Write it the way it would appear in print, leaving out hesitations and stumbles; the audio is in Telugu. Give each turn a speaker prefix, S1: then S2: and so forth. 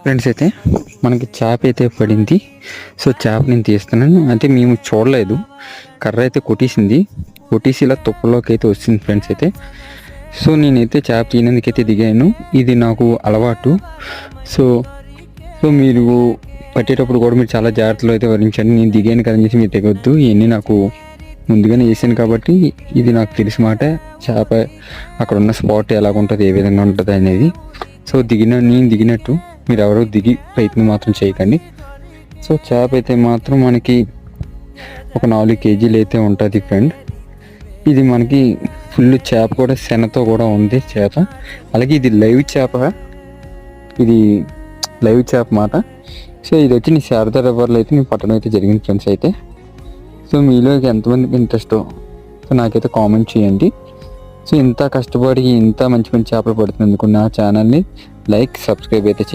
S1: ఫ్రెండ్స్ అయితే మనకి చేప అయితే పడింది. సో చేప నేను తీస్తున్నాను, అంటే మేము చూడలేదు. కర్ర అయితే కొట్టేసి ఇలా తుప్పలోకి అయితే వచ్చింది ఫ్రెండ్స్ అయితే. సో నేనైతే చేప తీయనందుకైతే దిగాను. ఇది నాకు అలవాటు. సో సో మీరు పట్టేటప్పుడు కూడా మీరు చాలా జాగ్రత్తలు అయితే వహించండి. నేను దిగాను కదని చెప్పి మీరు తెగొద్దు. ఇవన్నీ నాకు ముందుగానే చేశాను కాబట్టి ఇది నాకు తెలిసి మాట. చేప అక్కడ ఉన్న స్పాట్ ఎలాగుంటుంది, ఏ విధంగా ఉంటుంది అనేది. సో నేను దిగినట్టు మీరు ఎవరో దిగి ప్రయత్నం మాత్రం చేయకండి. సో చేప అయితే మాత్రం మనకి ఒక 4 కేజీలు అయితే ఉంటుంది ఫ్రెండ్. ఇది మనకి ఫుల్ చేప కూడా శనతో కూడా ఉంది చేప. అలాగే ఇది లైవ్ చేప మాట. సో ఇది వచ్చి నీ శారదా రివర్లో అయితే నేను పట్టడం అయితే జరిగింది ఫ్రెండ్స్ అయితే. సో మీలో ఎంతమందికి ఇంట్రెస్ట్, సో నాకైతే కామెంట్ చేయండి. సో ఇంత కష్టపడి ఇంత మంచి మంచి చేపలు పడుతున్నందుకు నా ఛానల్ని లైక్, సబ్స్క్రైబ్ అయితే